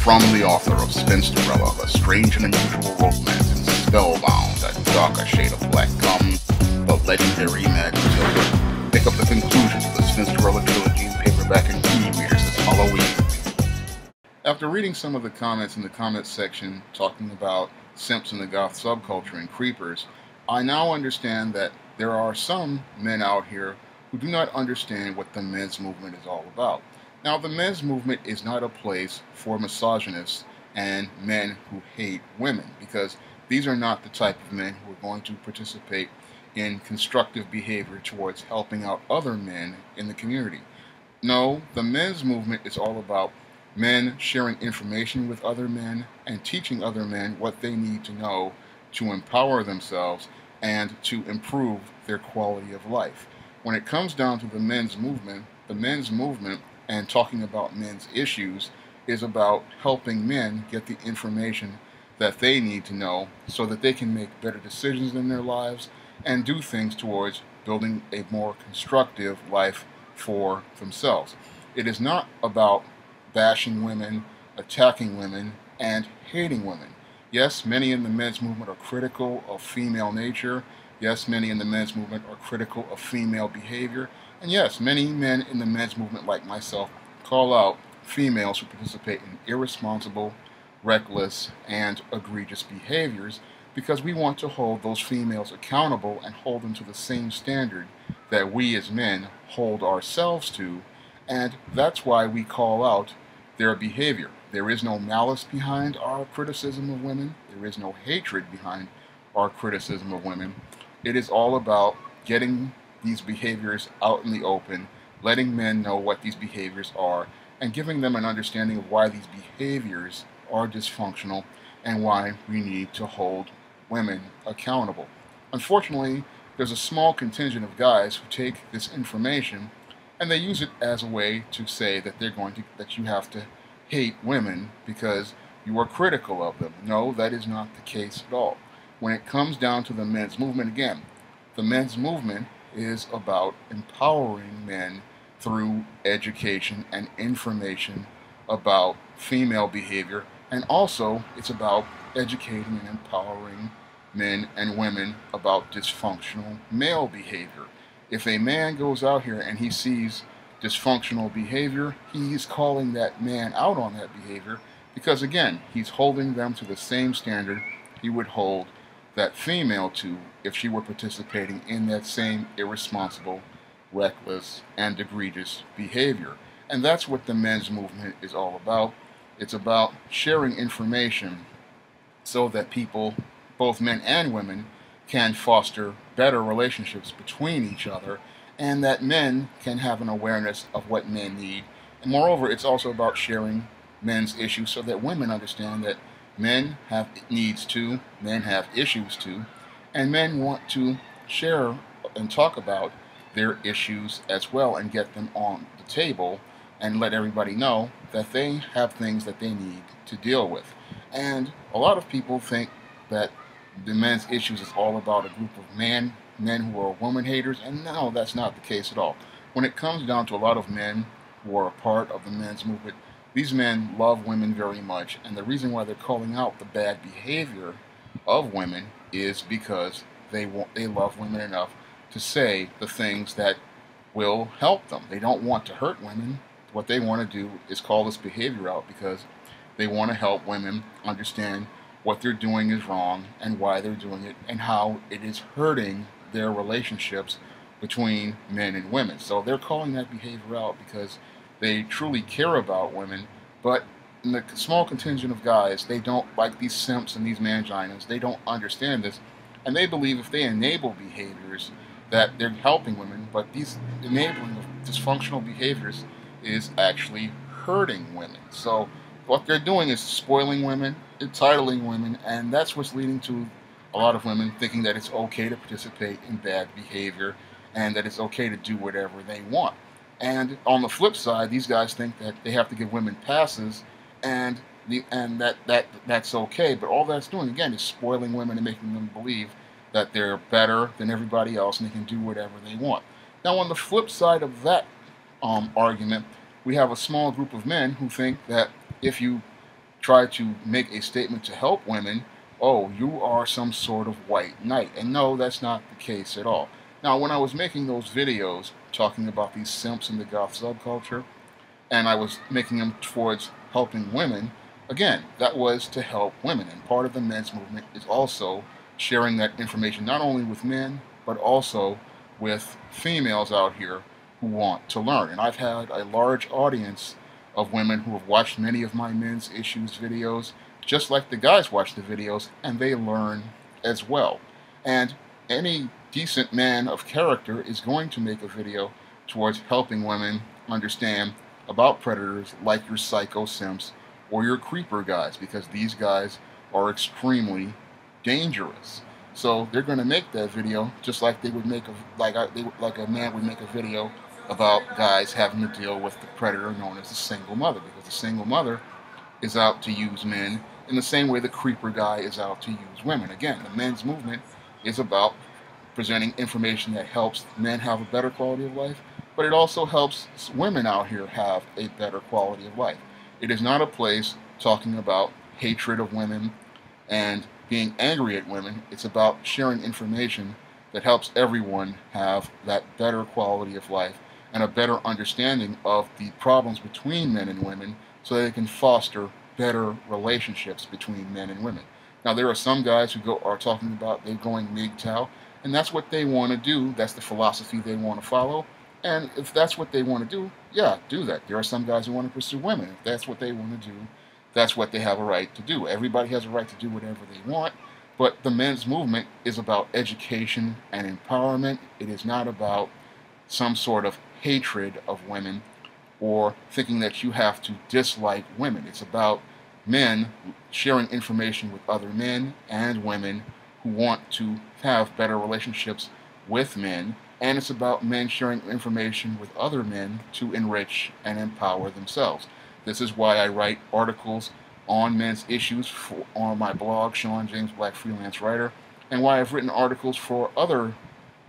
From the author of Spinsterella, the strange and unusual romance and spellbound, a darker shade of black comes the legendary Magic Children. Pick up the conclusions of the Spinsterella trilogy in paperback and e-readers this Halloween. After reading some of the comments in the comments section talking about simps in the goth subculture and creepers, I now understand that there are some men out here who do not understand what the men's movement is all about. Now, the men's movement is not a place for misogynists and men who hate women, because these are not the type of men who are going to participate in constructive behavior towards helping out other men in the community. No, the men's movement is all about men sharing information with other men and teaching other men what they need to know to empower themselves and to improve their quality of life. When it comes down to the men's movement and talking about men's issues is about helping men get the information that they need to know so that they can make better decisions in their lives and do things towards building a more constructive life for themselves. It is not about bashing women, attacking women, and hating women. Yes, many in the men's movement are critical of female nature. Yes, many in the men's movement are critical of female behavior. And yes, many men in the men's movement, like myself, call out females who participate in irresponsible, reckless, and egregious behaviors because we want to hold those females accountable and hold them to the same standard that we as men hold ourselves to, and that's why we call out their behavior. There is no malice behind our criticism of women. There is no hatred behind our criticism of women. It is all about getting these behaviors out in the open, letting men know what these behaviors are, and giving them an understanding of why these behaviors are dysfunctional and why we need to hold women accountable. Unfortunately, there's a small contingent of guys who take this information and they use it as a way to say that that you have to hate women because you are critical of them. No, that is not the case at all. When it comes down to the men's movement, again, the men's movement is about empowering men through education and information about female behavior, and also it's about educating and empowering men and women about dysfunctional male behavior. If a man goes out here and he sees dysfunctional behavior, he's calling that man out on that behavior because, again, he's holding them to the same standard he would hold that female to if she were participating in that same irresponsible, reckless, and egregious behavior. And that's what the men's movement is all about. It's about sharing information so that people, both men and women, can foster better relationships between each other, and that men can have an awareness of what men need. And moreover, it's also about sharing men's issues so that women understand that men have needs too, men have issues too, and men want to share and talk about their issues as well and get them on the table and let everybody know that they have things that they need to deal with. And a lot of people think that the men's issues is all about a group of men who are woman haters, and no, that's not the case at all. When it comes down to a lot of men who are a part of the men's movement, these men love women very much, and the reason why they're calling out the bad behavior of women is because they love women enough to say the things that will help them. They don't want to hurt women. What they want to do is call this behavior out because they want to help women understand what they're doing is wrong and why they're doing it and how it is hurting their relationships between men and women. So they're calling that behavior out because they truly care about women, but in the small contingent of guys, they don't, like these simps and these manginas, they don't understand this, and they believe if they enable behaviors that they're helping women, but these enabling of dysfunctional behaviors is actually hurting women. So what they're doing is spoiling women, entitling women, and that's what's leading to a lot of women thinking that it's okay to participate in bad behavior and that it's okay to do whatever they want. And on the flip side, these guys think that they have to give women passes and that's okay. But all that's doing, again, is spoiling women and making them believe that they're better than everybody else and they can do whatever they want. Now, on the flip side of that argument, we have a small group of men who think that if you try to make a statement to help women, oh, you are some sort of white knight. And no, that's not the case at all. Now, when I was making those videos talking about these simps in the goth subculture, and I was making them towards helping women, again, that was to help women. And part of the men's movement is also sharing that information not only with men, but also with females out here who want to learn. And I've had a large audience of women who have watched many of my men's issues videos, just like the guys watch the videos, and they learn as well. And any decent man of character is going to make a video towards helping women understand about predators like your psycho simps or your creeper guys, because these guys are extremely dangerous. So they're going to make that video just like they would make like a man would make a video about guys having to deal with the predator known as the single mother, because the single mother is out to use men in the same way the creeper guy is out to use women. Again, the men's movement is about presenting information that helps men have a better quality of life, but it also helps women out here have a better quality of life. It is not a place talking about hatred of women and being angry at women. It's about sharing information that helps everyone have that better quality of life and a better understanding of the problems between men and women, so they can foster better relationships between men and women. Now, there are some guys who are talking about they're going MGTOW, and that's what they want to do. That's the philosophy they want to follow. And if that's what they want to do, yeah, do that. There are some guys who want to pursue women. If that's what they want to do, that's what they have a right to do. Everybody has a right to do whatever they want, but the men's movement is about education and empowerment. It is not about some sort of hatred of women or thinking that you have to dislike women. It's about men sharing information with other men and women who want to have better relationships with men, and it's about men sharing information with other men to enrich and empower themselves. This is why I write articles on men's issues on my blog, Shawn James Black Freelance Writer, and why I've written articles for other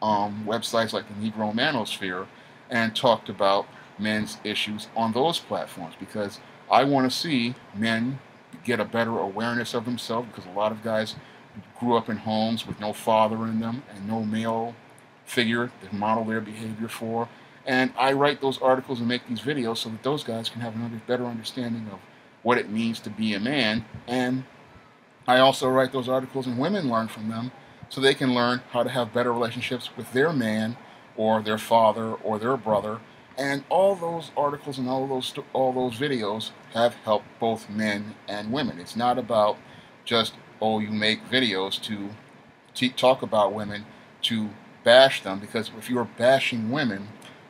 websites like the Negro Manosphere and talked about men's issues on those platforms, because I want to see men get a better awareness of themselves, because a lot of guys grew up in homes with no father in them and no male figure to model their behavior for. And I write those articles and make these videos so that those guys can have a better understanding of what it means to be a man. And I also write those articles and women learn from them so they can learn how to have better relationships with their man or their father or their brother. And all those articles and all those videos have helped both men and women. It's not about just, oh, you make videos to talk about women, to bash them, because if you're bashing women,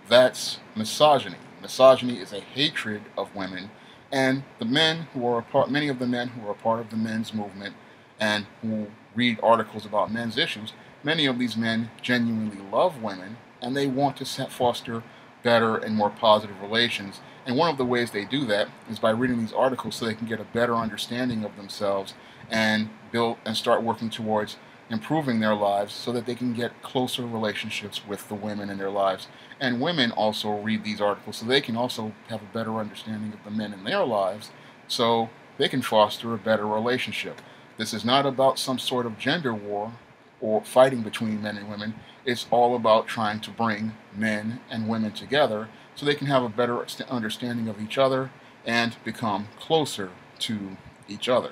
that's misogyny. Misogyny is a hatred of women, and the men who are many of the men who are a part of the men's movement and who read articles about men's issues, many of these men genuinely love women, and they want to foster better and more positive relations. And one of the ways they do that is by reading these articles so they can get a better understanding of themselves and build and start working towards improving their lives so that they can get closer relationships with the women in their lives. And women also read these articles so they can also have a better understanding of the men in their lives so they can foster a better relationship. This is not about some sort of gender war or fighting between men and women. It's all about trying to bring men and women together so they can have a better understanding of each other and become closer to each other.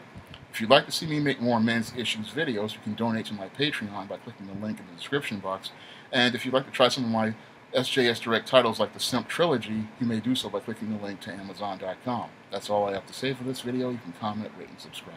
If you'd like to see me make more men's issues videos, you can donate to my Patreon by clicking the link in the description box. And if you'd like to try some of my SJS Direct titles like the Simp Trilogy, you may do so by clicking the link to Amazon.com. That's all I have to say for this video. You can comment, rate, and subscribe.